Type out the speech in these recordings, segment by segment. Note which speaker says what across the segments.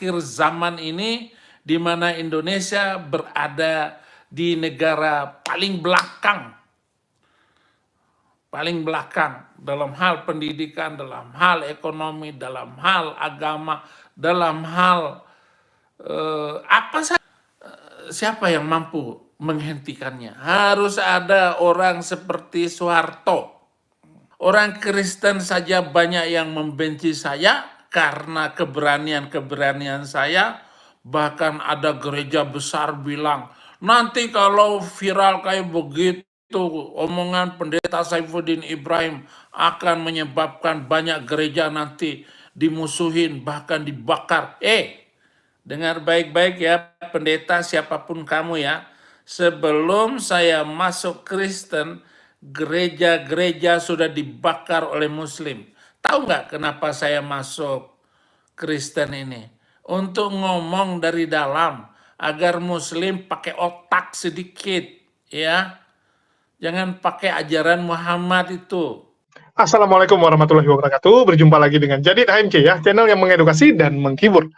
Speaker 1: akhir zaman ini, di mana Indonesia berada di negara paling belakang dalam hal pendidikan, dalam hal ekonomi, dalam hal agama, dalam hal apa saja. Siapa yang mampu menghentikannya? Harus ada orang seperti Soeharto. Orang Kristen saja banyak yang membenci saya karena keberanian-keberanian saya. Bahkan ada gereja besar bilang, nanti kalau viral kayak begitu, omongan pendeta Saifuddin Ibrahim akan menyebabkan banyak gereja nanti dimusuhin, bahkan dibakar. Dengar baik-baik ya pendeta siapapun kamu ya. Sebelum saya masuk Kristen, gereja-gereja sudah dibakar oleh Muslim. Tahu nggak kenapa saya masuk Kristen ini? Untuk ngomong dari dalam agar Muslim pakai otak sedikit, ya. Jangan pakai ajaran Muhammad itu.
Speaker 2: Assalamualaikum warahmatullahi wabarakatuh. Berjumpa lagi dengan Jadi HMC ya, channel yang mengedukasi dan menghibur.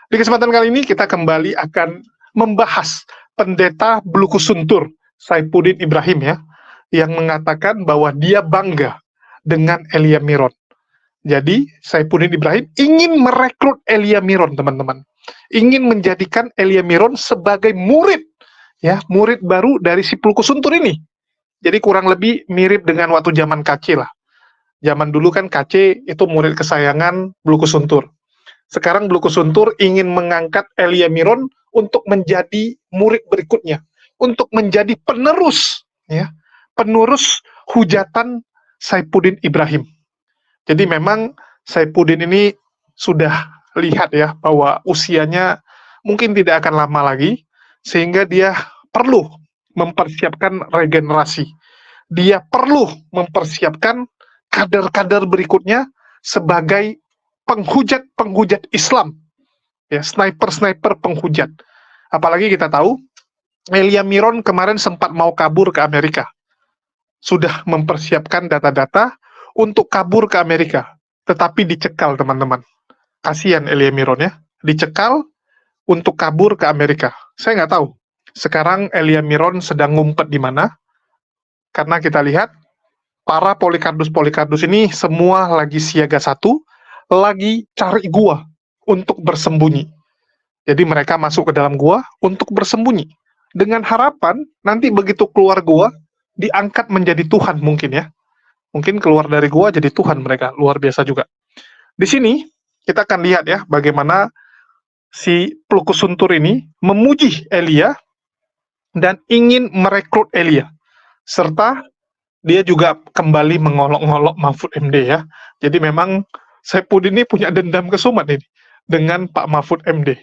Speaker 2: Di kesempatan kali ini kita kembali akan membahas pendeta Blukusuntur Saifuddin Ibrahim ya, yang mengatakan bahwa dia bangga dengan Elia Miron. Jadi Saifuddin Ibrahim ingin merekrut Elia Miron, teman-teman. Ingin menjadikan Elia Miron sebagai murid ya, murid baru dari si Blukusuntur ini. Jadi kurang lebih mirip dengan waktu zaman KC lah. Zaman dulu kan KC itu murid kesayangan Blukusuntur. Sekarang Blukusuntur ingin mengangkat Elia Miron untuk menjadi murid berikutnya, untuk menjadi penerus, ya, penerus hujatan Saifuddin Ibrahim. Jadi memang Saifuddin ini sudah lihat ya bahwa usianya mungkin tidak akan lama lagi, sehingga dia perlu mempersiapkan regenerasi. Dia perlu mempersiapkan kader-kader berikutnya sebagai penghujat Islam, ya, sniper penghujat. Apalagi kita tahu Elia Miron kemarin sempat mau kabur ke Amerika, sudah mempersiapkan data-data untuk kabur ke Amerika, tetapi dicekal, teman-teman. Kasihan Elia Miron ya, dicekal untuk kabur ke Amerika. Saya nggak tahu sekarang Elia Miron sedang ngumpet di mana, karena kita lihat para Polikarpus ini semua lagi siaga satu, lagi cari gua untuk bersembunyi. Jadi mereka masuk ke dalam gua untuk bersembunyi. Dengan harapan nanti begitu keluar gua, diangkat menjadi Tuhan mungkin ya. Mungkin keluar dari gua jadi Tuhan mereka, luar biasa juga. Di sini kita akan lihat ya bagaimana si Blukusuntur ini memuji Elia dan ingin merekrut Elia. Serta dia juga kembali mengolok-ngolok Mahfud MD ya. Jadi memang Saifuddin ini punya dendam kesumat ini dengan Pak Mahfud MD.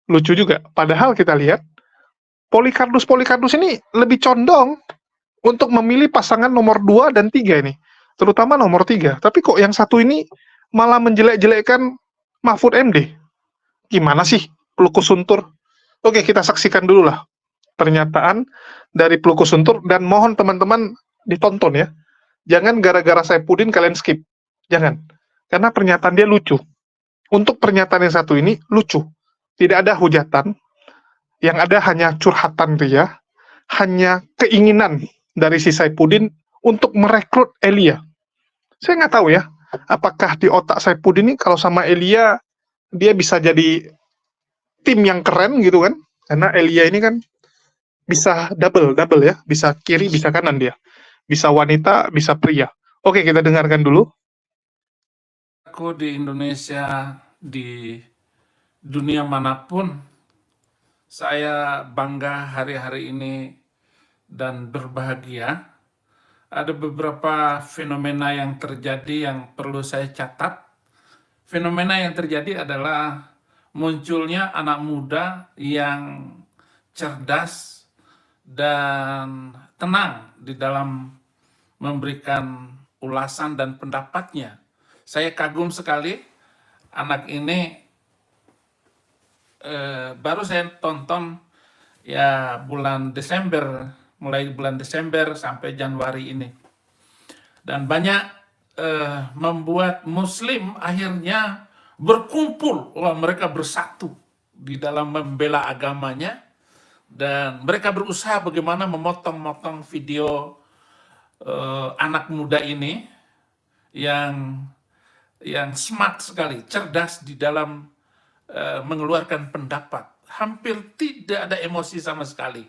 Speaker 2: Lucu juga. Padahal kita lihat Polikarpus ini lebih condong untuk memilih pasangan nomor 2 dan 3 ini. Terutama nomor 3. Tapi kok yang satu ini malah menjelek-jelekkan Mahfud MD. Gimana sih Blukusuntur? Oke, kita saksikan dulu lah pernyataan dari Blukusuntur dan mohon teman-teman ditonton ya. Jangan gara-gara Saifuddin kalian skip. Jangan. Karena pernyataan dia lucu. Untuk pernyataan yang satu ini lucu. Tidak ada hujatan. Yang ada hanya curhatan dia. Hanya keinginan dari si Saifuddin untuk merekrut Elia. Saya nggak tahu ya. Apakah di otak Saifuddin ini kalau sama Elia dia bisa jadi tim yang keren gitu kan. Karena Elia ini kan bisa double ya. Bisa kiri, bisa kanan dia. Bisa wanita, bisa pria. Oke, kita dengarkan dulu.
Speaker 1: Aku di Indonesia, di dunia manapun, saya bangga hari-hari ini dan berbahagia. Ada beberapa fenomena yang terjadi yang perlu saya catat. Fenomena yang terjadi adalah munculnya anak muda yang cerdas dan tenang di dalam memberikan ulasan dan pendapatnya. Saya kagum sekali anak ini. Baru saya tonton ya bulan Desember, mulai bulan Desember sampai Januari ini. Dan banyak membuat Muslim akhirnya berkumpul, wah, mereka bersatu di dalam membela agamanya, dan mereka berusaha bagaimana memotong-motong video anak muda ini yang smart sekali, cerdas di dalam mengeluarkan pendapat. Hampir tidak ada emosi sama sekali.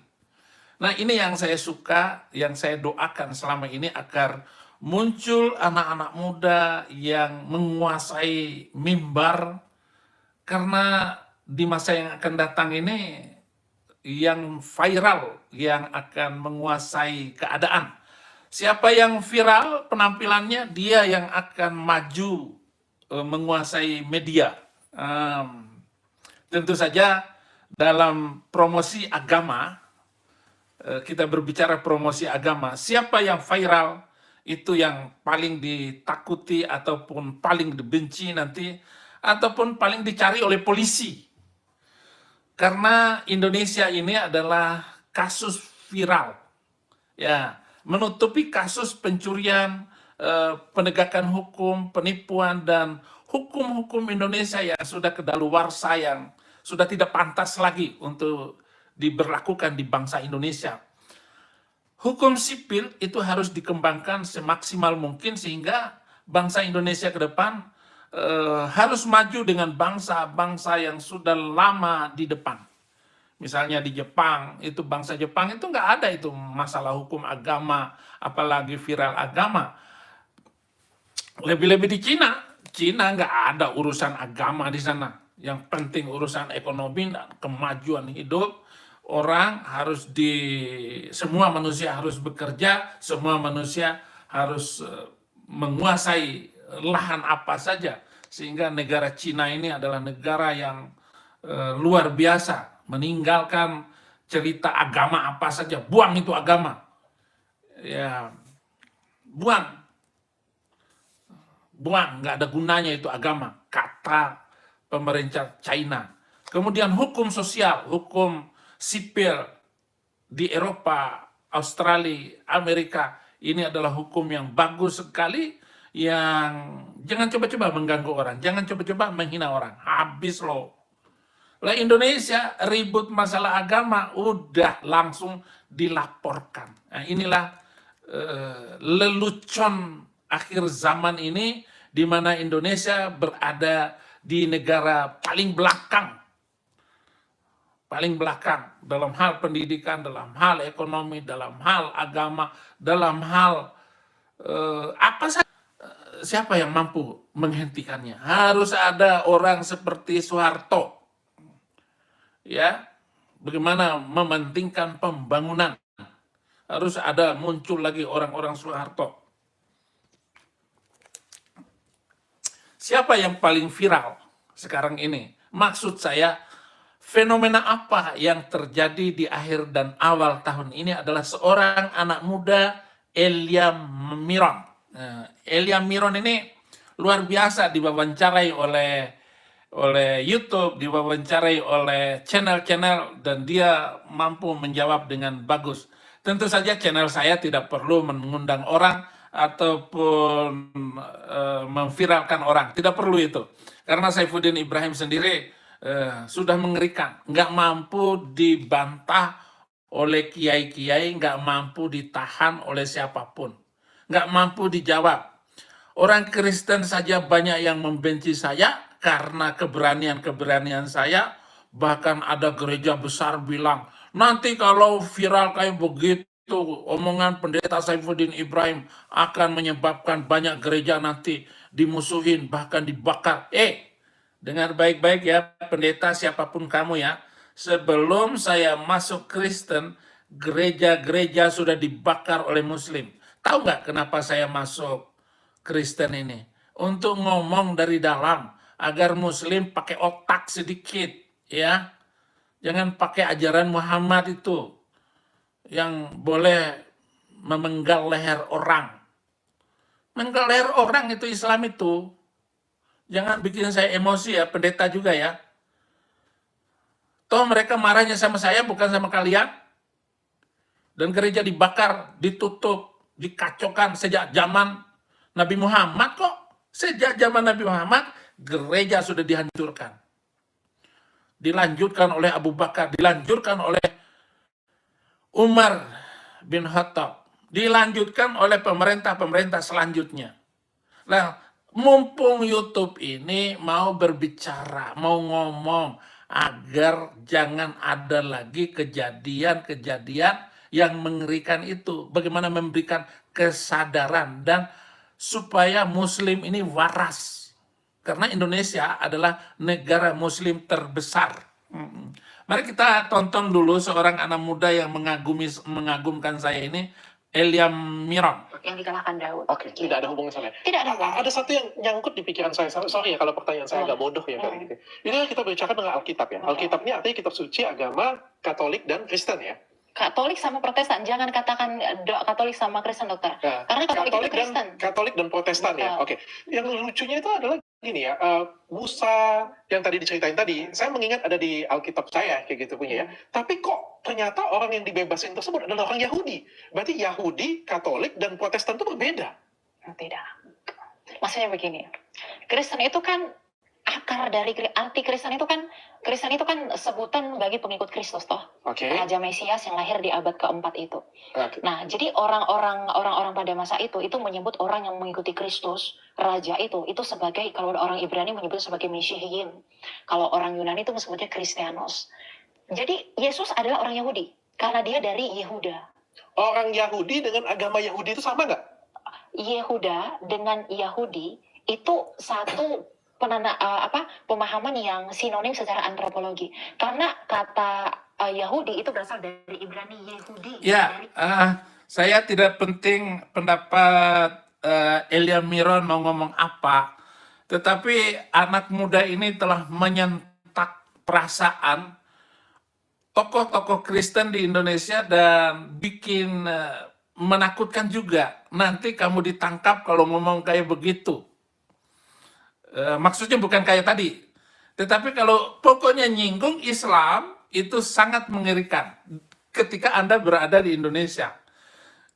Speaker 1: Nah, ini yang saya suka, yang saya doakan selama ini agar muncul anak-anak muda yang menguasai mimbar, karena di masa yang akan datang ini yang viral yang akan menguasai keadaan. Siapa yang viral penampilannya, dia yang akan maju menguasai media. Tentu saja dalam promosi agama, kita berbicara promosi agama, siapa yang viral itu yang paling ditakuti ataupun paling dibenci nanti, ataupun paling dicari oleh polisi. Karena Indonesia ini adalah kasus viral, ya, menutupi kasus pencurian, penegakan hukum, penipuan, dan hukum-hukum Indonesia yang sudah kedaluarsa, yang sudah tidak pantas lagi untuk diberlakukan di bangsa Indonesia. Hukum sipil itu harus dikembangkan semaksimal mungkin sehingga bangsa Indonesia ke depan harus maju dengan bangsa-bangsa yang sudah lama di depan. Misalnya di Jepang, itu bangsa Jepang itu nggak ada itu masalah hukum agama, apalagi viral agama. Lebih-lebih di Cina nggak ada urusan agama di sana. Yang penting urusan ekonomi dan kemajuan hidup. Orang harus semua manusia harus bekerja, semua manusia harus menguasai lahan apa saja. Sehingga negara Cina ini adalah negara yang luar biasa, meninggalkan cerita agama apa saja, buang itu agama. Ya, buang, nggak ada gunanya itu agama, kata pemerintah China. Kemudian hukum sosial, hukum sipil di Eropa, Australia, Amerika, ini adalah hukum yang bagus sekali, yang jangan coba-coba mengganggu orang, jangan coba-coba menghina orang, habis loh. Lah Indonesia ribut masalah agama, udah langsung dilaporkan. Nah, inilah lelucon akhir zaman ini, di mana Indonesia berada di negara paling belakang dalam hal pendidikan, dalam hal ekonomi, dalam hal agama, dalam hal apa saja. Siapa yang mampu menghentikannya? Harus ada orang seperti Soeharto, ya, bagaimana mementingkan pembangunan. Harus ada muncul lagi orang-orang Soeharto. Siapa yang paling viral sekarang ini? Maksud saya, fenomena apa yang terjadi di akhir dan awal tahun ini adalah seorang anak muda, Elia Miron. Elia Miron ini luar biasa, diwawancarai oleh YouTube, diwawancarai oleh channel-channel, dan dia mampu menjawab dengan bagus. Tentu saja channel saya tidak perlu mengundang orang ataupun memviralkan orang, tidak perlu itu. Karena Saifuddin Ibrahim sendiri sudah mengerikan, nggak mampu dibantah oleh kiai-kiai, nggak mampu ditahan oleh siapapun, nggak mampu dijawab. Orang Kristen saja banyak yang membenci saya karena keberanian saya. Bahkan ada gereja besar bilang, nanti kalau viral kayak begitu, omongan pendeta Saifuddin Ibrahim akan menyebabkan banyak gereja nanti dimusuhin, bahkan dibakar. Dengar baik-baik ya, pendeta siapapun kamu ya. Sebelum saya masuk Kristen, gereja-gereja sudah dibakar oleh Muslim. Tahu nggak kenapa saya masuk Kristen ini? Untuk ngomong dari dalam, agar Muslim pakai otak sedikit, ya. Jangan pakai ajaran Muhammad itu, yang boleh memenggal leher orang. Menggal leher orang itu Islam itu. Jangan bikin saya emosi ya, pendeta juga ya. Toh mereka marahnya sama saya, bukan sama kalian. Dan gereja dibakar, ditutup, dikacaukan sejak zaman Nabi Muhammad kok. Sejak zaman Nabi Muhammad, Gereja sudah dihancurkan. Dilanjutkan oleh Abu Bakar, dilanjutkan oleh Umar bin Khattab, dilanjutkan oleh pemerintah-pemerintah selanjutnya. Nah, mumpung YouTube ini mau berbicara, mau ngomong, agar jangan ada lagi kejadian-kejadian yang mengerikan itu. Bagaimana memberikan kesadaran dan supaya Muslim ini waras. Karena Indonesia adalah negara Muslim terbesar. Mari kita tonton dulu seorang anak muda yang mengagumkan saya ini, Elia Miron.
Speaker 3: Yang dikalahkan Daud.
Speaker 2: Oke, tidak ada hubungan sama.
Speaker 3: Tidak ada hubungan.
Speaker 2: Ada satu yang nyangkut di pikiran saya. Sorry ya kalau pertanyaan saya agak bodoh ya kayak gitu. Ini kan kita berbicara dengan Alkitab ya. Alkitab ini artinya kitab suci agama Katolik dan Kristen ya.
Speaker 3: Katolik sama Protestan, jangan katakan Katolik sama Kristen, dokter.
Speaker 2: Nah,
Speaker 3: Karena Katolik itu Kristen.
Speaker 2: Katolik dan Protestan ya. Oke. Yang lucunya itu adalah gini ya, Musa yang tadi diceritain tadi, saya mengingat ada di Alkitab saya kayak gitu punya ya. Tapi kok ternyata orang yang dibebasin tersebut adalah orang Yahudi. Berarti Yahudi, Katolik dan Protestan itu berbeda.
Speaker 3: Tidak. Maksudnya begini. Kristen itu kan akar dari arti Kristen itu kan sebutan bagi pengikut Kristus toh.
Speaker 2: Oke.
Speaker 3: Raja Mesias yang lahir di abad keempat itu.
Speaker 2: Oke.
Speaker 3: Nah, jadi orang-orang pada masa itu menyebut orang yang mengikuti Kristus, raja itu sebagai, kalau orang Ibrani menyebut sebagai Meshihin. Kalau orang Yunani itu sebutnya Kristianos. Jadi Yesus adalah orang Yahudi karena dia dari Yehuda.
Speaker 2: Orang Yahudi dengan agama Yahudi itu sama nggak?
Speaker 3: Yehuda dengan Yahudi itu satu pemahaman yang sinonim secara antropologi. Karena kata Yahudi itu berasal dari Ibrani Yehudi.
Speaker 1: Ya, saya tidak penting pendapat Elia Miron mau ngomong apa, tetapi anak muda ini telah menyentak perasaan tokoh-tokoh Kristen di Indonesia dan bikin menakutkan juga. Nanti kamu ditangkap kalau ngomong kayak begitu. Maksudnya bukan kayak tadi, tetapi kalau pokoknya nyinggung Islam itu sangat mengerikan ketika Anda berada di Indonesia.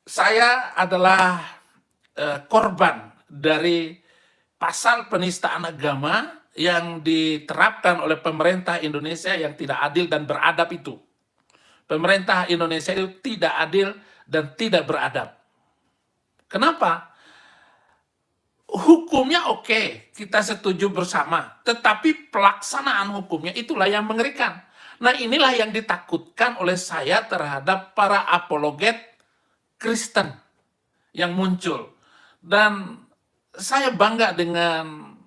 Speaker 1: Saya adalah korban dari pasal penistaan agama yang diterapkan oleh pemerintah Indonesia yang tidak adil dan beradab itu. Pemerintah Indonesia itu tidak adil dan tidak beradab. Kenapa? Hukumnya oke, kita setuju bersama. Tetapi pelaksanaan hukumnya itulah yang mengerikan. Nah, inilah yang ditakutkan oleh saya terhadap para apologet Kristen yang muncul. Dan saya bangga dengan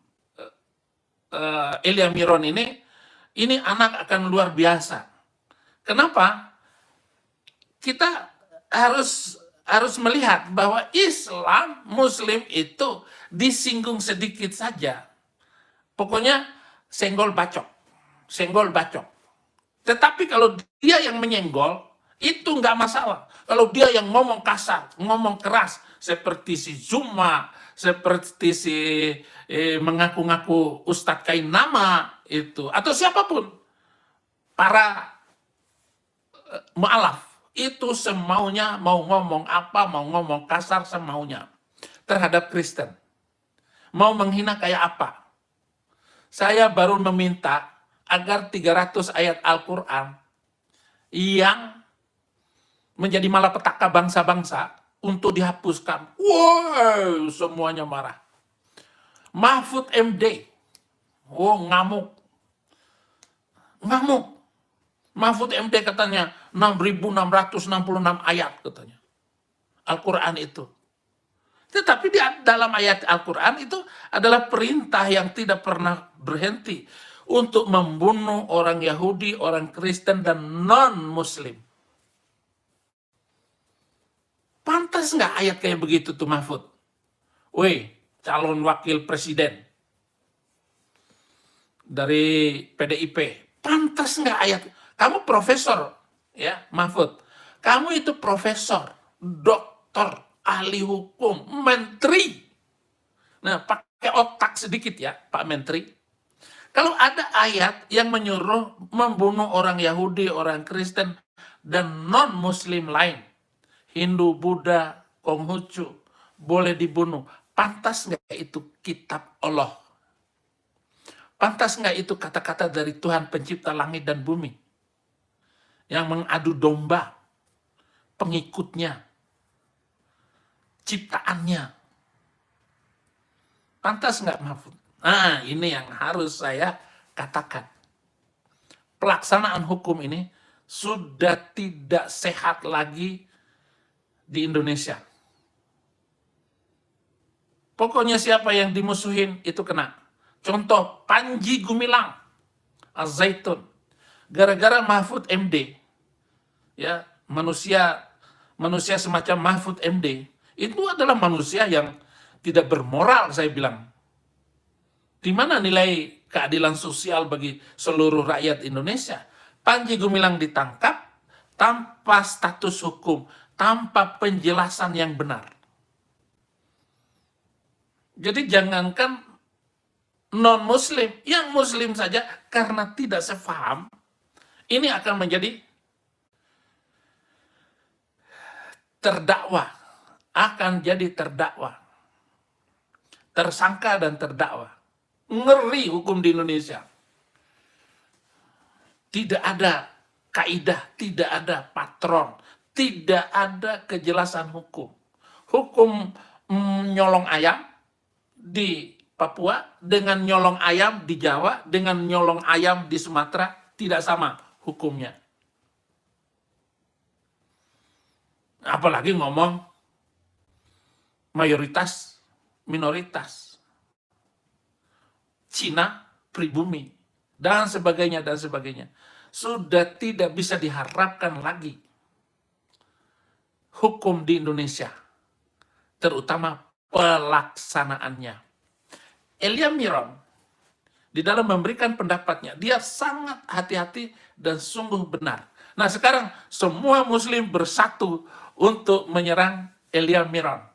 Speaker 1: Elia Miron ini anak akan luar biasa. Kenapa? Kita harus melihat bahwa Islam, Muslim itu disinggung sedikit saja. Pokoknya senggol bacok. Senggol bacok. Tetapi kalau dia yang menyenggol, itu nggak masalah. Kalau dia yang ngomong kasar, ngomong keras, seperti si Zuma, seperti si mengaku-ngaku Ustadz Kain Nama itu, atau siapapun, para mu'alaf, itu semaunya mau ngomong apa, mau ngomong kasar semaunya terhadap Kristen. Mau menghina kayak apa. Saya baru meminta agar 300 ayat Al-Quran yang menjadi malapetaka bangsa-bangsa untuk dihapuskan. Wow, semuanya marah. Mahfud MD, ngamuk. Ngamuk. Mahfud MD katanya 6.666 ayat katanya. Al-Quran itu. Tetapi di dalam ayat Al-Quran itu adalah perintah yang tidak pernah berhenti untuk membunuh orang Yahudi, orang Kristen, dan non-Muslim. Pantas nggak ayat kayak begitu tuh Mahfud? Woi, calon wakil presiden dari PDIP, pantas nggak ayat? Kamu profesor, ya Mahfud. Kamu itu profesor, doktor, ahli hukum, menteri. Nah, pakai otak sedikit ya, Pak Menteri. Kalau ada ayat yang menyuruh membunuh orang Yahudi, orang Kristen, dan non-Muslim lain, Hindu, Buddha, Konghucu, boleh dibunuh. Pantas nggak itu kitab Allah? Pantas nggak itu kata-kata dari Tuhan pencipta langit dan bumi? Yang mengadu domba pengikutnya, ciptaannya. Pantas nggak Mahfud? Nah, ini yang harus saya katakan. Pelaksanaan hukum ini sudah tidak sehat lagi di Indonesia. Pokoknya siapa yang dimusuhin itu kena. Contoh Panji Gumilang, Az-Zaitun, gara-gara Mahfud MD, ya manusia semacam Mahfud MD itu adalah manusia yang tidak bermoral, saya bilang. Di mana nilai keadilan sosial bagi seluruh rakyat Indonesia? Panji Gumilang ditangkap tanpa status hukum, tanpa penjelasan yang benar. Jadi jangankan non-muslim, yang muslim saja karena tidak sepaham, ini akan menjadi terdakwa, akan jadi terdakwa, tersangka dan terdakwa. Ngeri hukum di Indonesia. Tidak ada kaidah, tidak ada patron, tidak ada kejelasan hukum. Hukum nyolong ayam di Papua dengan nyolong ayam di Jawa, dengan nyolong ayam di Sumatera, tidak sama hukumnya. Apalagi ngomong mayoritas, minoritas, Cina, pribumi, dan sebagainya, dan sebagainya. Sudah tidak bisa diharapkan lagi hukum di Indonesia, terutama pelaksanaannya. Elia Miron, di dalam memberikan pendapatnya, dia sangat hati-hati dan sungguh benar. Nah sekarang semua muslim bersatu untuk menyerang Elia Miron.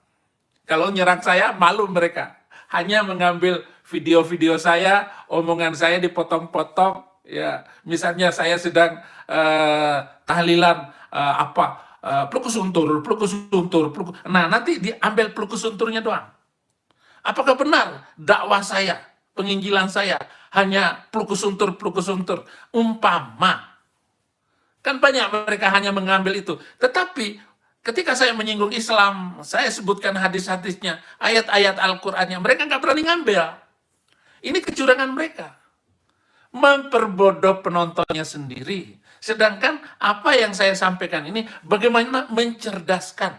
Speaker 1: Kalau nyerang saya, malu mereka. Hanya mengambil video-video saya, omongan saya dipotong-potong. Ya, misalnya saya sedang tahlilan pelukus untur. Nah, nanti diambil pelukus unturnya doang. Apakah benar dakwah saya, penginjilan saya hanya pelukus untur? Umpama. Kan banyak mereka hanya mengambil itu. Tetapi ketika saya menyinggung Islam, saya sebutkan hadis-hadisnya, ayat-ayat Al-Qur'annya, mereka nggak berani ngambil. Ini kecurangan mereka. Memperbodoh penontonnya sendiri. Sedangkan apa yang saya sampaikan ini bagaimana mencerdaskan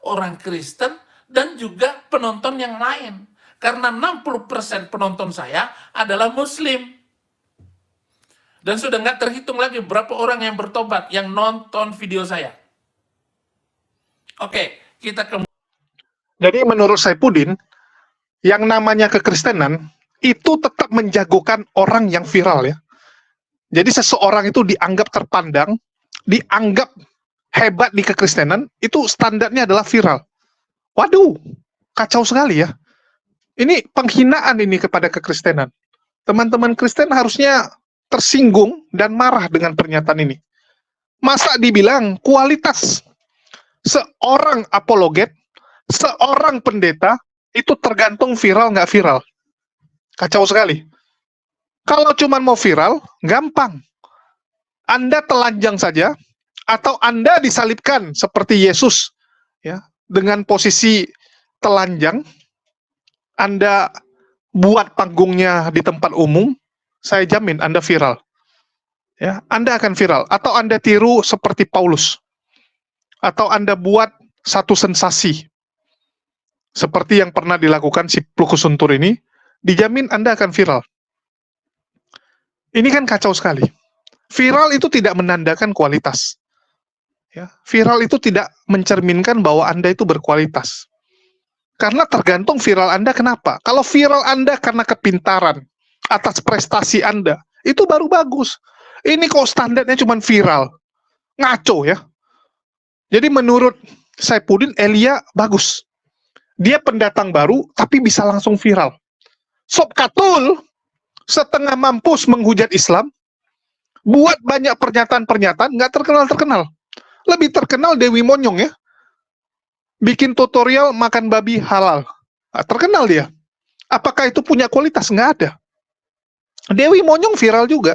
Speaker 1: orang Kristen dan juga penonton yang lain. Karena 60% penonton saya adalah Muslim. Dan sudah nggak terhitung lagi berapa orang yang bertobat, yang nonton video saya. Oke, kita kemudian.
Speaker 2: Jadi menurut Saifuddin, yang namanya kekristenan itu tetap menjagokan orang yang viral ya. Jadi seseorang itu dianggap terpandang, dianggap hebat di kekristenan, itu standarnya adalah viral. Waduh, kacau sekali ya. Ini penghinaan ini kepada kekristenan. Teman-teman Kristen harusnya tersinggung dan marah dengan pernyataan ini. Masa dibilang kualitas seorang apologet, seorang pendeta, itu tergantung viral nggak viral. Kacau sekali. Kalau cuma mau viral, gampang. Anda telanjang saja, atau Anda disalibkan seperti Yesus, ya, dengan posisi telanjang, Anda buat panggungnya di tempat umum, saya jamin Anda viral. Ya, Anda akan viral. Atau Anda tiru seperti Paulus. Atau Anda buat satu sensasi. Seperti yang pernah dilakukan si pelukus untur ini, dijamin Anda akan viral. Ini kan kacau sekali. Viral itu tidak menandakan kualitas. Ya, viral itu tidak mencerminkan bahwa Anda itu berkualitas. Karena tergantung viral Anda kenapa. Kalau viral Anda karena kepintaran, atas prestasi Anda, itu baru bagus. Ini kok standarnya cuma viral. Ngaco ya. Jadi menurut Saifuddin, Elia bagus. Dia pendatang baru, tapi bisa langsung viral. Sob Katul, setengah mampus menghujat Islam, buat banyak pernyataan-pernyataan, nggak terkenal-terkenal. Lebih terkenal Dewi Monyong ya. Bikin tutorial makan babi halal. Nah, terkenal dia. Apakah itu punya kualitas? Nggak ada. Dewi Monyong viral juga.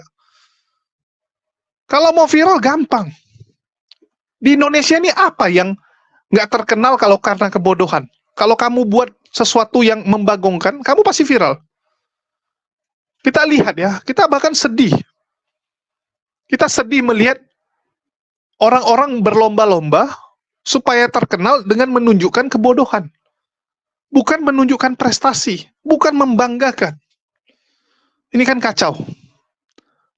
Speaker 2: Kalau mau viral gampang. Di Indonesia ini apa yang nggak terkenal kalau karena kebodohan? Kalau kamu buat sesuatu yang membagongkan, kamu pasti viral. Kita lihat ya, kita bahkan sedih. Kita sedih melihat orang-orang berlomba-lomba supaya terkenal dengan menunjukkan kebodohan. Bukan menunjukkan prestasi, bukan membanggakan. Ini kan kacau.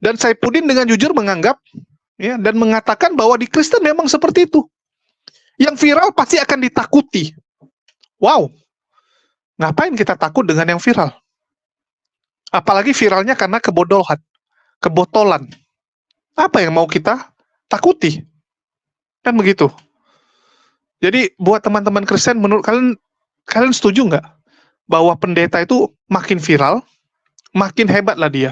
Speaker 2: Dan Saipudin dengan jujur menganggap ya, dan mengatakan bahwa di Kristen memang seperti itu. Yang viral pasti akan ditakuti. Wow, ngapain kita takut dengan yang viral? Apalagi viralnya karena kebodohan, kebotolan. Apa yang mau kita takuti? Kan begitu. Jadi buat teman-teman Kristen, menurut kalian setuju nggak bahwa pendeta itu makin viral, makin hebatlah dia?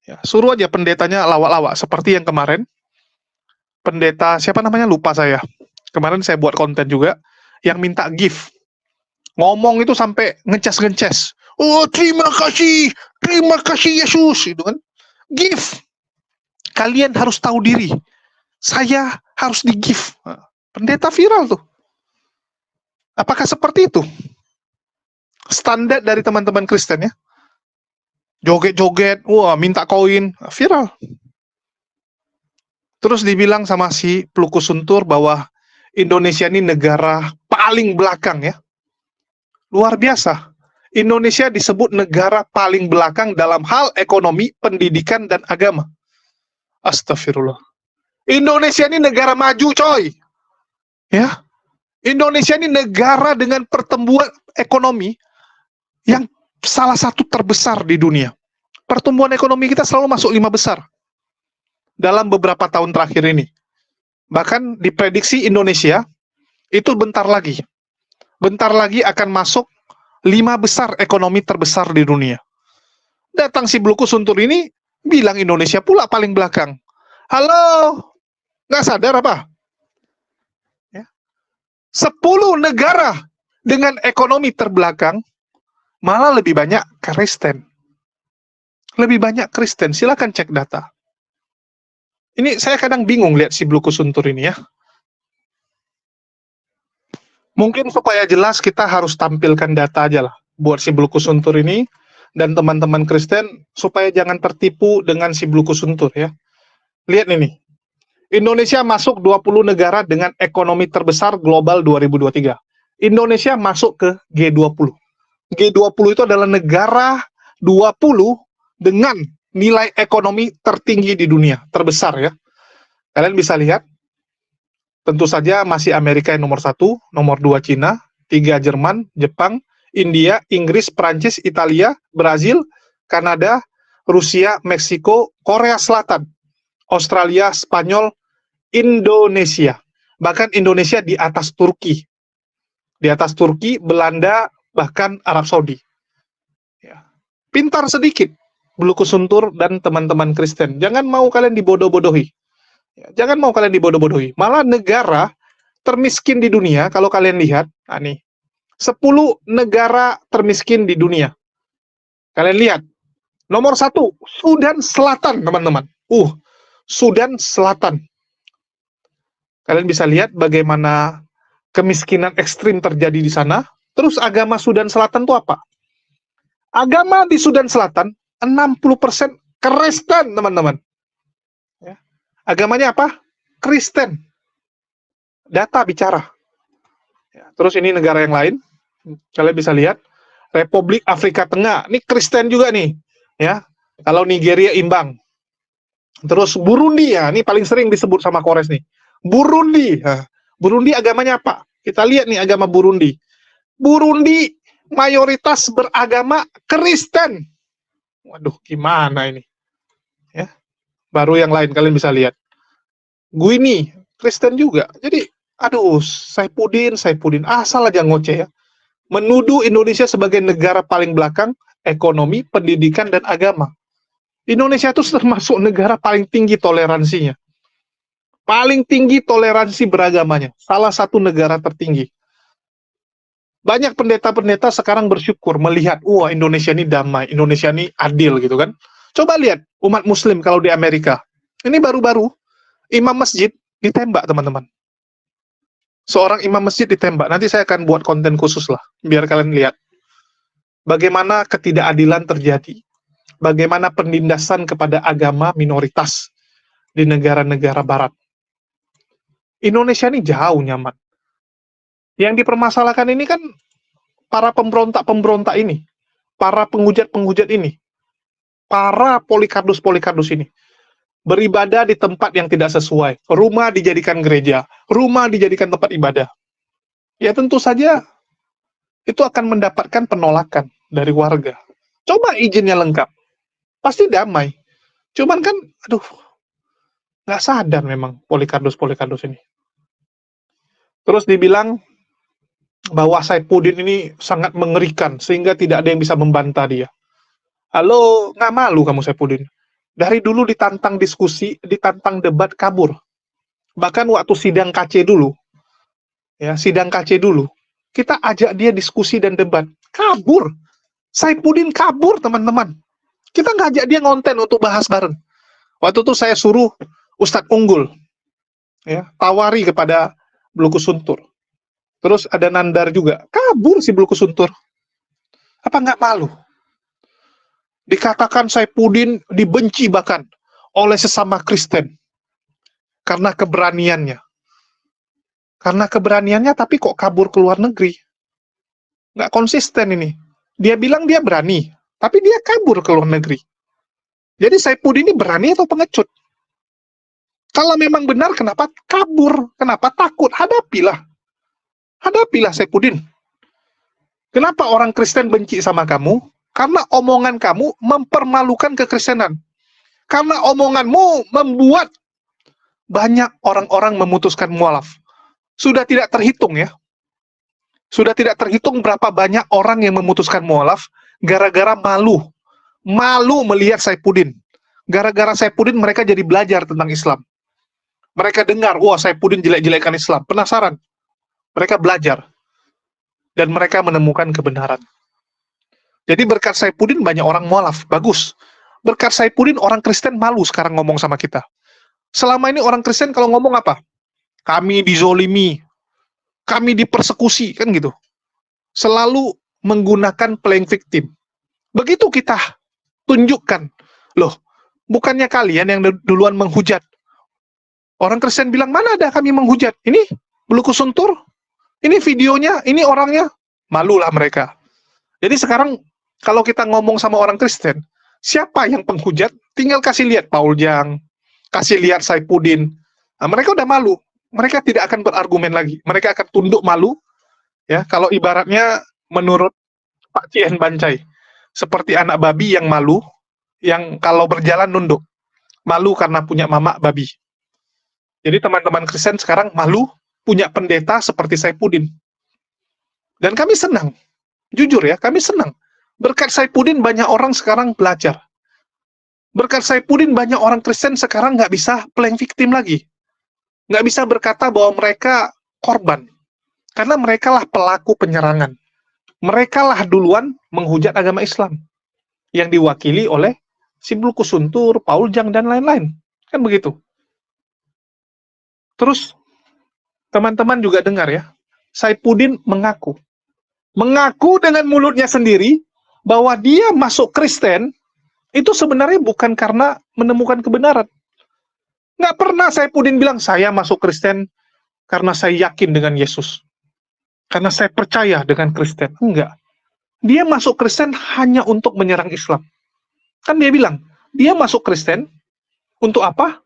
Speaker 2: Ya, suruh aja pendetanya lawak-lawak seperti yang kemarin. Pendeta siapa namanya lupa saya. Kemarin saya buat konten juga yang minta gift. Ngomong itu sampai ngeces-ngeces. Oh, terima kasih Yesus, itu kan. Gift. Kalian harus tahu diri. Saya harus di-gift. Pendeta viral tuh. Apakah seperti itu? Standar dari teman-teman Kristen ya. Joget-joget, wah minta koin, viral. Terus dibilang sama si Pluku Suntur bahwa Indonesia ini negara paling belakang ya. Luar biasa. Indonesia disebut negara paling belakang dalam hal ekonomi, pendidikan, dan agama. Astagfirullah. Indonesia ini negara maju, coy. Ya. Indonesia ini negara dengan pertumbuhan ekonomi yang salah satu terbesar di dunia. Pertumbuhan ekonomi kita selalu masuk 5 besar dalam beberapa tahun terakhir ini. Bahkan diprediksi Indonesia itu bentar lagi akan masuk 5 besar ekonomi terbesar di dunia. Datang si Pluku Suntur ini bilang Indonesia pula paling belakang. Halo, nggak sadar apa? Ya. 10 negara dengan ekonomi terbelakang malah lebih banyak Kristen. Lebih banyak Kristen, silakan cek data. Ini saya kadang bingung lihat si Pluku Suntur ini ya. Mungkin supaya jelas kita harus tampilkan data aja lah buat si Pluku Suntur ini dan teman-teman Kristen supaya jangan tertipu dengan si Pluku Suntur ya. Lihat ini. Indonesia masuk 20 negara dengan ekonomi terbesar global 2023. Indonesia masuk ke G20. G20 itu adalah negara 20 dengan nilai ekonomi tertinggi di dunia, terbesar ya. Kalian bisa lihat, tentu saja masih Amerika yang nomor 1, nomor 2 Cina, 3 Jerman, Jepang, India, Inggris, Prancis, Italia, Brazil, Kanada, Rusia, Meksiko, Korea Selatan, Australia, Spanyol, Indonesia. Bahkan Indonesia di atas Turki. Di atas Turki, Belanda, bahkan Arab Saudi. Ya. Pintar sedikit, Pluku Suntur dan teman-teman Kristen. Jangan mau kalian dibodoh-bodohi. Ya, jangan mau kalian dibodoh-bodohi. Malah negara termiskin di dunia, kalau kalian lihat, nah nih, 10 negara termiskin di dunia. Kalian lihat, nomor 1, Sudan Selatan, teman-teman. Sudan Selatan. Kalian bisa lihat bagaimana kemiskinan ekstrim terjadi di sana. Terus agama Sudan Selatan itu apa? Agama di Sudan Selatan 60% Kristen, teman-teman. Ya. Agamanya apa? Kristen. Data bicara. Ya. Terus ini negara yang lain. Kalian bisa lihat. Republik Afrika Tengah. Ini Kristen juga nih. Ya. Kalau Nigeria imbang. Terus Burundi ya. Ini paling sering disebut sama Kores nih. Burundi. Nah, Burundi agamanya apa? Kita lihat nih agama Burundi. Burundi mayoritas beragama Kristen. Waduh, gimana ini? Ya. Baru yang lain kalian bisa lihat. Guinea, Kristen juga. Jadi, aduh, Saipudin, asal aja ngoceh ya. Menuduh Indonesia sebagai negara paling belakang ekonomi, pendidikan, dan agama. Indonesia itu termasuk negara paling tinggi toleransinya. Paling tinggi toleransi beragamanya. Salah satu negara tertinggi. Banyak pendeta-pendeta sekarang bersyukur melihat, wah Indonesia ini damai, Indonesia ini adil gitu kan. Coba lihat umat muslim kalau di Amerika. Ini baru-baru, imam masjid ditembak, teman-teman. Seorang imam masjid ditembak. Nanti saya akan buat konten khusus lah, biar kalian lihat bagaimana ketidakadilan terjadi, bagaimana penindasan kepada agama minoritas di negara-negara barat. Indonesia ini jauh nyaman. Yang dipermasalahkan ini kan para pemberontak-pemberontak ini, para penghujat-penghujat ini, para Polikarpus ini, beribadah di tempat yang tidak sesuai, rumah dijadikan gereja, rumah dijadikan tempat ibadah. Ya tentu saja itu akan mendapatkan penolakan dari warga. Coba izinnya lengkap, pasti damai. Cuman kan, aduh, nggak sadar memang Polikarpus ini. Terus dibilang bahwa Saifuddin ini sangat mengerikan, sehingga tidak ada yang bisa membantah dia. Halo, nggak malu kamu Saifuddin? Dari dulu ditantang diskusi, ditantang debat, kabur. Bahkan waktu sidang KC dulu, kita ajak dia diskusi dan debat, kabur. Saifuddin kabur, teman-teman. Kita nggak ajak dia ngonten untuk bahas bareng. Waktu itu saya suruh Ustadz Unggul, tawari kepada Blukus Suntur. Terus ada Nandar juga, kabur si Blukus Suntur. Apa nggak malu? Dikatakan Saifuddin dibenci bahkan oleh sesama Kristen karena keberaniannya. Karena keberaniannya, tapi kok kabur ke luar negeri? Nggak konsisten ini. Dia bilang dia berani, tapi dia kabur ke luar negeri. Jadi Saifuddin ini berani atau pengecut? Kalau memang benar, kenapa kabur? Kenapa takut? Hadapilah. Hadapilah Saifuddin. Kenapa orang Kristen benci sama kamu? Karena omongan kamu mempermalukan kekristenan. Karena omonganmu membuat banyak orang-orang memutuskan mualaf. Sudah tidak terhitung ya. Sudah tidak terhitung berapa banyak orang yang memutuskan mualaf gara-gara malu. Malu melihat Saifuddin. Gara-gara Saifuddin mereka jadi belajar tentang Islam. Mereka dengar, wah Saifuddin jelek-jelekan Islam. Penasaran. Mereka belajar. Dan mereka menemukan kebenaran. Jadi berkat Saifuddin banyak orang mualaf. Bagus. Berkat Saifuddin orang Kristen malu sekarang ngomong sama kita. Selama ini orang Kristen kalau ngomong apa? Kami dizolimi. Kami dipersekusi. Kan gitu. Selalu menggunakan playing victim. Begitu kita tunjukkan. Loh, bukannya kalian yang duluan menghujat. Orang Kristen bilang, mana ada kami menghujat? Ini Blukus Suntur. Ini videonya, ini orangnya. Malulah mereka. Jadi sekarang, kalau kita ngomong sama orang Kristen, siapa yang penghujat? Tinggal kasih lihat Paul Jang, kasih lihat Saifuddin. Nah, mereka udah malu. Mereka tidak akan berargumen lagi. Mereka akan tunduk malu. Ya, kalau ibaratnya menurut Pak Cien Bancai, seperti anak babi yang malu, yang kalau berjalan nunduk. Malu karena punya mama babi. Jadi teman-teman Kristen sekarang malu punya pendeta seperti Saifuddin. Dan kami senang. Jujur ya, kami senang. Berkat Saifuddin banyak orang sekarang belajar. Berkat Saifuddin banyak orang Kristen sekarang nggak bisa playing victim lagi. Nggak bisa berkata bahwa mereka korban. Karena mereka lah pelaku penyerangan. Mereka lah duluan menghujat agama Islam. Yang diwakili oleh si Blukus Suntur, Paul Jang, dan lain-lain. Kan begitu. Terus, teman-teman juga dengar ya, Saifuddin mengaku dengan mulutnya sendiri, bahwa dia masuk Kristen, itu sebenarnya bukan karena menemukan kebenaran. Nggak pernah Saifuddin bilang, saya masuk Kristen karena saya yakin dengan Yesus. Karena saya percaya dengan Kristen. Enggak. Dia masuk Kristen hanya untuk menyerang Islam. Kan dia bilang, dia masuk Kristen untuk apa?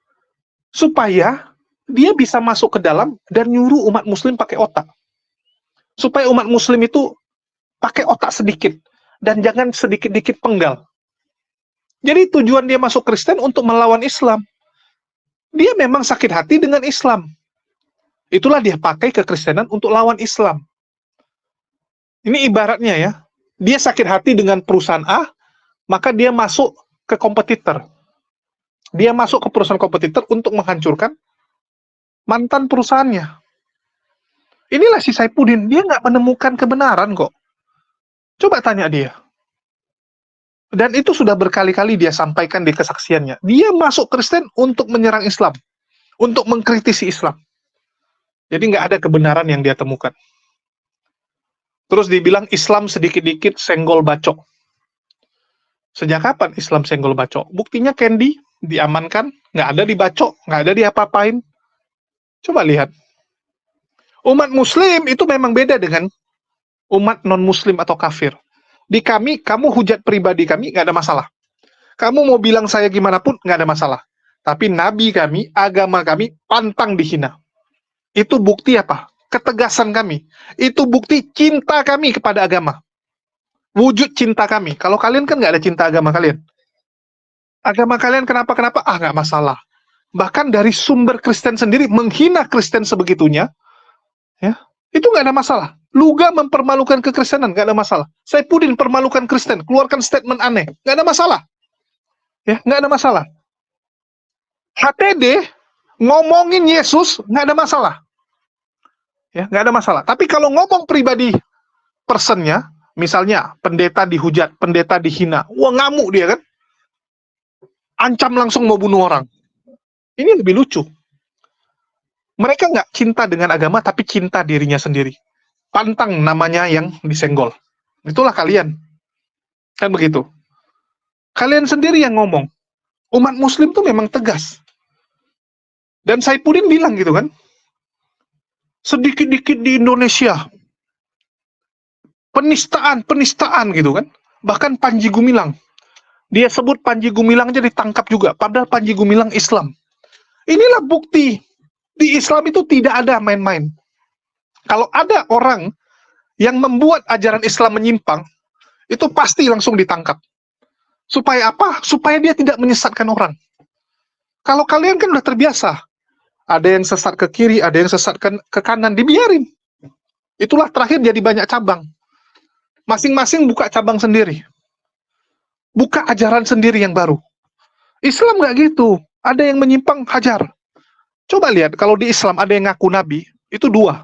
Speaker 2: Supaya dia bisa masuk ke dalam dan nyuruh umat muslim pakai otak. Supaya umat muslim itu pakai otak sedikit. Dan jangan sedikit-dikit penggal. Jadi tujuan dia masuk Kristen untuk melawan Islam. Dia memang sakit hati dengan Islam. Itulah dia pakai kekristenan untuk lawan Islam. Ini ibaratnya ya, dia sakit hati dengan perusahaan A, maka dia masuk ke kompetitor. Dia masuk ke perusahaan kompetitor untuk menghancurkan mantan perusahaannya. Inilah si Saifuddin, dia nggak menemukan kebenaran kok. Coba tanya dia. Dan itu sudah berkali-kali dia sampaikan di kesaksiannya. Dia masuk Kristen untuk menyerang Islam, untuk mengkritisi Islam. Jadi nggak ada kebenaran yang dia temukan. Terus dibilang Islam sedikit-dikit senggol bacok. Sejak kapan Islam senggol bacok? Buktinya Candy diamankan, nggak ada dibacok, nggak ada diapa-apain. Coba lihat. Umat Muslim itu memang beda dengan umat non-Muslim atau kafir. Di kami, kamu hujat pribadi kami, nggak ada masalah. Kamu mau bilang saya gimana pun, nggak ada masalah. Tapi nabi kami, agama kami, pantang dihina. Itu bukti apa? Ketegasan kami. Itu bukti cinta kami kepada agama. Wujud cinta kami. Kalau kalian kan nggak ada cinta agama kalian. Agama kalian kenapa-kenapa? Ah, nggak masalah. Bahkan dari sumber Kristen sendiri menghina Kristen sebegitunya, ya, itu nggak ada masalah. Luga mempermalukan kekristenan, nggak ada masalah. Saipudin permalukan Kristen, keluarkan statement aneh, nggak ada masalah. Ya, nggak ada masalah. HTD ngomongin Yesus, nggak ada masalah. Ya, nggak ada masalah. Tapi kalau ngomong pribadi personnya, misalnya pendeta dihujat, pendeta dihina, wah ngamuk dia kan, ancam langsung mau bunuh orang. Ini lebih lucu. Mereka nggak cinta dengan agama, tapi cinta dirinya sendiri. Pantang namanya yang disenggol. Itulah kalian. Kan begitu. Kalian sendiri yang ngomong. Umat Muslim tuh memang tegas. Dan Saipudin bilang gitu kan, sedikit-dikit di Indonesia, penistaan gitu kan. Bahkan Panji Gumilang. Dia sebut Panji Gumilang aja ditangkap juga, padahal Panji Gumilang Islam. Inilah bukti. Di Islam itu tidak ada main-main. Kalau ada orang yang membuat ajaran Islam menyimpang, itu pasti langsung ditangkap. Supaya apa? Supaya dia tidak menyesatkan orang. Kalau kalian kan udah terbiasa. Ada yang sesat ke kiri, ada yang sesat ke kanan, dibiarin. Itulah terakhir jadi banyak cabang. Masing-masing buka cabang sendiri. Buka ajaran sendiri yang baru. Islam nggak gitu. Ada yang menyimpang, hajar. Coba lihat, kalau di Islam ada yang ngaku nabi, itu dua.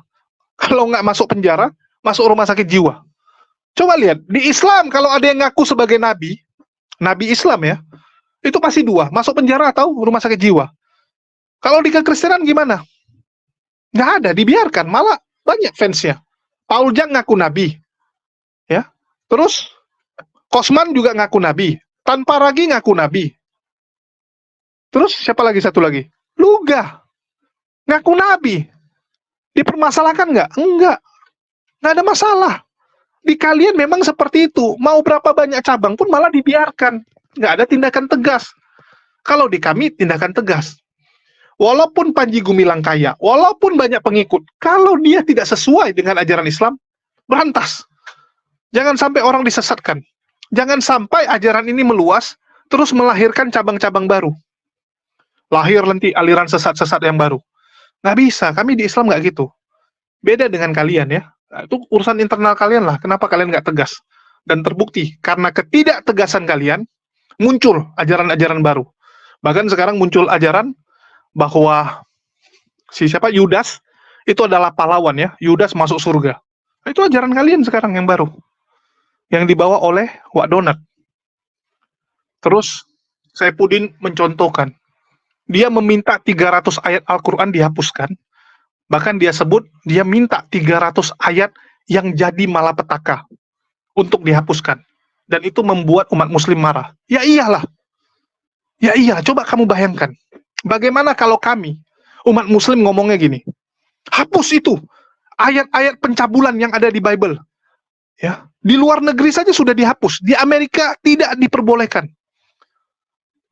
Speaker 2: Kalau nggak masuk penjara, masuk rumah sakit jiwa. Coba lihat, di Islam kalau ada yang ngaku sebagai nabi, nabi Islam ya, itu pasti dua, masuk penjara atau rumah sakit jiwa. Kalau di kekristenan gimana? Nggak ada, dibiarkan, malah banyak fansnya. Paul Jang ngaku nabi, ya. Terus Kosman juga ngaku nabi, Tanpa Ragi ngaku nabi. Terus siapa lagi satu lagi? Luga ngaku nabi. Dipermasalahkan nggak? Enggak. Nggak ada masalah. Di kalian memang seperti itu. Mau berapa banyak cabang pun malah dibiarkan. Nggak ada tindakan tegas. Kalau di kami tindakan tegas. Walaupun Panji Gumilang kaya, walaupun banyak pengikut, kalau dia tidak sesuai dengan ajaran Islam, berantas. Jangan sampai orang disesatkan. Jangan sampai ajaran ini meluas, terus melahirkan cabang-cabang baru. Lahir nanti aliran sesat-sesat yang baru. Nggak bisa, kami di Islam nggak gitu. Beda dengan kalian ya. Nah, itu urusan internal kalian lah, kenapa kalian nggak tegas. Dan terbukti, karena ketidaktegasan kalian, muncul ajaran-ajaran baru. Bahkan sekarang muncul ajaran bahwa siapa Yudas itu adalah pahlawan ya, Yudas masuk surga. Nah, itu ajaran kalian sekarang yang baru, yang dibawa oleh Wak Donat. Terus Saipudin mencontohkan, dia meminta 300 ayat Al-Quran dihapuskan. Bahkan dia sebut, dia minta 300 ayat yang jadi malapetaka untuk dihapuskan. Dan itu membuat umat muslim marah. Ya iyalah. Ya iya, coba kamu bayangkan. Bagaimana kalau kami, umat muslim ngomongnya gini, hapus itu ayat-ayat pencabulan yang ada di Bible. Ya, di luar negeri saja sudah dihapus. Di Amerika tidak diperbolehkan.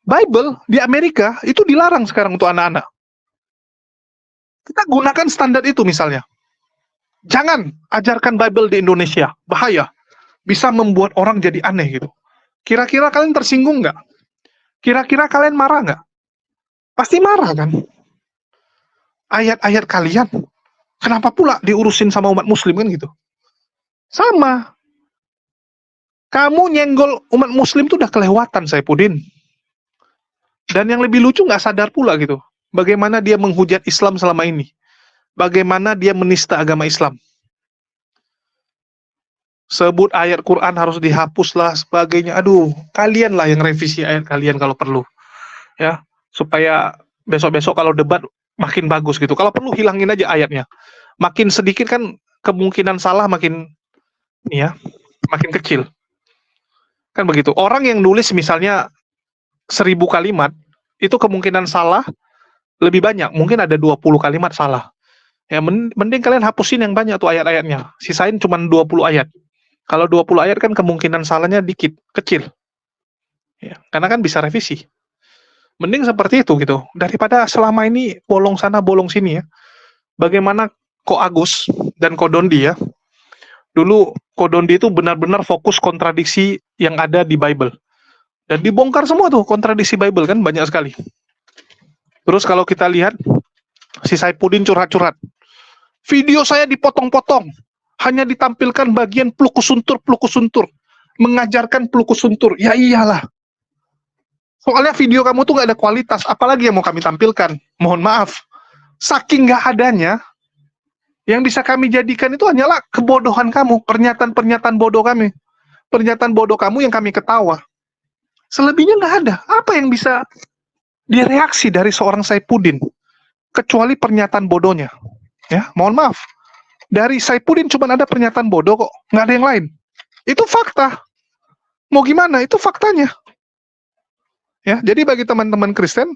Speaker 2: Bible di Amerika itu dilarang sekarang untuk anak-anak. Kita gunakan standar itu misalnya. Jangan ajarkan Bible di Indonesia, bahaya. Bisa membuat orang jadi aneh gitu. Kira-kira kalian tersinggung nggak? Kira-kira kalian marah nggak? Pasti marah kan? Ayat-ayat kalian, kenapa pula diurusin sama umat muslim kan gitu? Sama. Kamu nyenggol umat muslim tuh udah kelewatan, Saipudin. Dan yang lebih lucu nggak sadar pula gitu. Bagaimana dia menghujat Islam selama ini. Bagaimana dia menista agama Islam. sebut ayat Quran harus dihapus lah sebagainya. Aduh, kalian lah yang revisi ayat kalian kalau perlu, ya, supaya besok-besok kalau debat makin bagus gitu. Kalau perlu hilangin aja ayatnya. Makin sedikit kan kemungkinan salah makin ini ya, makin kecil. Kan begitu. Orang yang nulis misalnya 1000 kalimat, itu kemungkinan salah lebih banyak. Mungkin ada 20 kalimat salah. Ya, mending kalian hapusin yang banyak tuh ayat-ayatnya. Sisain cuma 20 ayat. Kalau 20 ayat kan kemungkinan salahnya dikit, kecil. Ya, karena kan bisa revisi. Mending seperti itu gitu. Daripada selama ini bolong sana bolong sini ya. Bagaimana Ko Agus dan Ko Dondi ya. Dulu Ko Dondi itu benar-benar fokus kontradiksi yang ada di Bible. Dan dibongkar semua tuh kontradiksi Bible kan banyak sekali. Terus kalau kita lihat si Saipudin curhat-curhat. Video saya dipotong-potong. Hanya ditampilkan bagian peluku suntur. Mengajarkan peluku suntur. Ya iyalah. Soalnya video kamu tuh gak ada kualitas. Apalagi yang mau kami tampilkan. Mohon maaf. Saking gak adanya, yang bisa kami jadikan itu hanyalah kebodohan kamu. Pernyataan-pernyataan bodoh kami. Pernyataan bodoh kamu yang kami ketawa. Selebihnya gak ada. Apa yang bisa direaksi dari seorang Saipudin? Kecuali pernyataan bodohnya. Ya, mohon maaf. Dari Saipudin cuma ada pernyataan bodoh kok, nggak ada yang lain. Itu fakta. Mau gimana? Itu faktanya. Ya, jadi bagi teman-teman Kristen,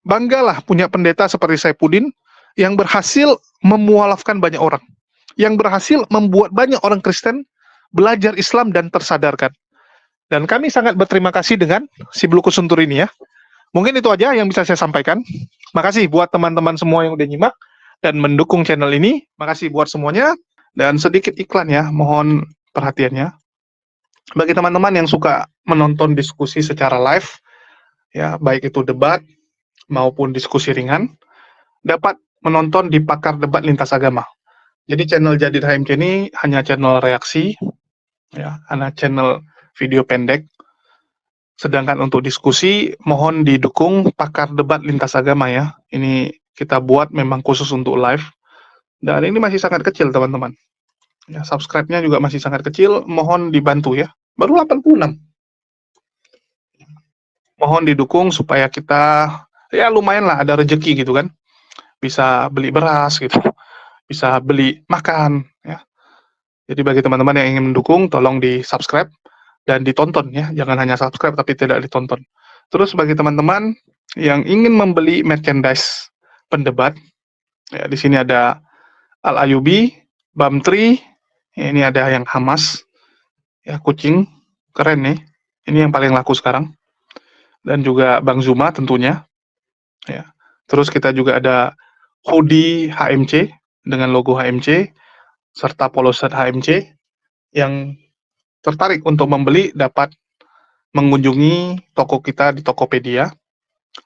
Speaker 2: banggalah punya pendeta seperti Saipudin yang berhasil memualafkan banyak orang, yang berhasil membuat banyak orang Kristen belajar Islam dan tersadarkan. Dan kami sangat berterima kasih dengan si Blukus Suntur ini ya. Mungkin itu aja yang bisa saya sampaikan. Makasih buat teman-teman semua yang udah nyimak dan mendukung channel ini. Makasih buat semuanya. Dan sedikit iklan ya, mohon perhatiannya. Bagi teman-teman yang suka menonton diskusi secara live, ya baik itu debat maupun diskusi ringan, dapat menonton di Pakar Debat Lintas Agama. Jadi channel Jadid HMC ini hanya channel reaksi, ya, hanya channel video pendek. Sedangkan untuk diskusi, mohon didukung Pakar Debat Lintas Agama ya. Ini kita buat memang khusus untuk live. Dan ini masih sangat kecil teman-teman. Ya, subscribe-nya juga masih sangat kecil, mohon dibantu ya. Baru 86. Mohon didukung supaya kita, ya lumayan lah ada rezeki gitu kan. Bisa beli beras gitu. Bisa beli makan ya. Jadi bagi teman-teman yang ingin mendukung, tolong di-subscribe dan ditonton ya. Jangan hanya subscribe tapi tidak ditonton. Terus bagi teman-teman yang ingin membeli merchandise pendebat, ya di sini ada Al-Ayubi, Bamtri, ya, ini ada yang Hamas, ya kucing, keren nih. Ini yang paling laku sekarang. Dan juga Bang Zuma tentunya. Ya. Terus kita juga ada hoodie HMC dengan logo HMC serta polo shirt HMC. Yang tertarik untuk membeli dapat mengunjungi toko kita di Tokopedia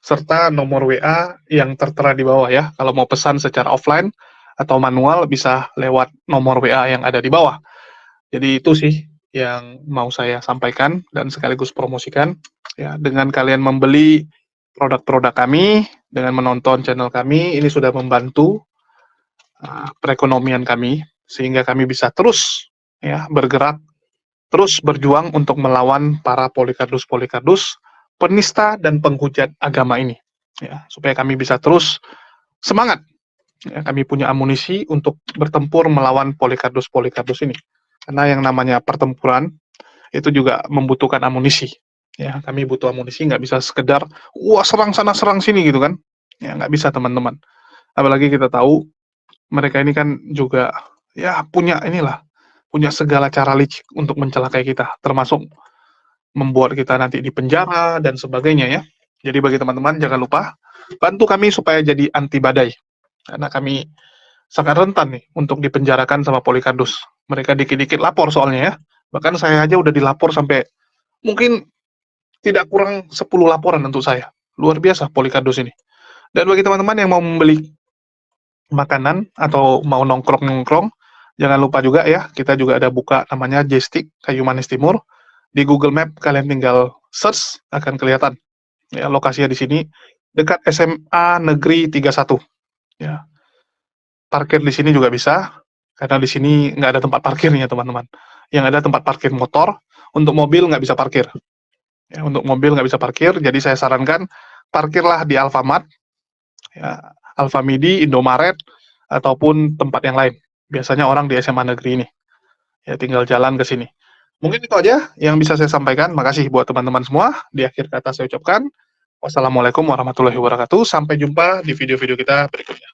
Speaker 2: serta nomor WA yang tertera di bawah ya. Kalau mau pesan secara offline atau manual bisa lewat nomor WA yang ada di bawah. Jadi itu sih yang mau saya sampaikan dan sekaligus promosikan ya. Dengan kalian membeli produk-produk kami, dengan menonton channel kami, ini sudah membantu perekonomian kami sehingga kami bisa terus ya bergerak, terus berjuang untuk melawan para polikardus penista dan penghujat agama ini ya, supaya kami bisa terus semangat ya, kami punya amunisi untuk bertempur melawan polikardus ini, karena yang namanya pertempuran itu juga membutuhkan amunisi ya. Kami butuh amunisi, nggak bisa sekedar wah serang sana serang sini gitu kan ya, nggak bisa teman-teman. Apalagi kita tahu mereka ini kan juga ya punya segala cara licik untuk mencelakai kita, termasuk membuat kita nanti di penjara dan sebagainya ya. Jadi bagi teman-teman jangan lupa bantu kami supaya jadi anti badai, karena kami sangat rentan nih untuk dipenjarakan sama polikardus. Mereka dikit-dikit lapor soalnya ya. Bahkan saya aja udah dilapor sampai mungkin tidak kurang 10 laporan untuk saya. Luar biasa polikardus ini. Dan bagi teman-teman yang mau membeli makanan atau mau nongkrong-nongkrong, jangan lupa juga ya, kita juga ada buka namanya J-Stick Kayu Manis Timur. Di Google Map kalian tinggal search, akan kelihatan ya lokasinya di sini dekat SMA Negeri 31 ya. Parkir di sini juga bisa. Karena di sini nggak ada tempat parkirnya, teman-teman. Yang ada tempat parkir motor, untuk mobil nggak bisa parkir. Ya, untuk mobil nggak bisa parkir, jadi saya sarankan parkirlah di Alfamart, ya, Alfamidi, Indomaret, ataupun tempat yang lain. Biasanya orang di SMA negeri ini. Ya, tinggal jalan ke sini. Mungkin itu aja yang bisa saya sampaikan. Makasih buat teman-teman semua. Di akhir kata saya ucapkan, wassalamualaikum warahmatullahi wabarakatuh. Sampai jumpa di video-video kita berikutnya.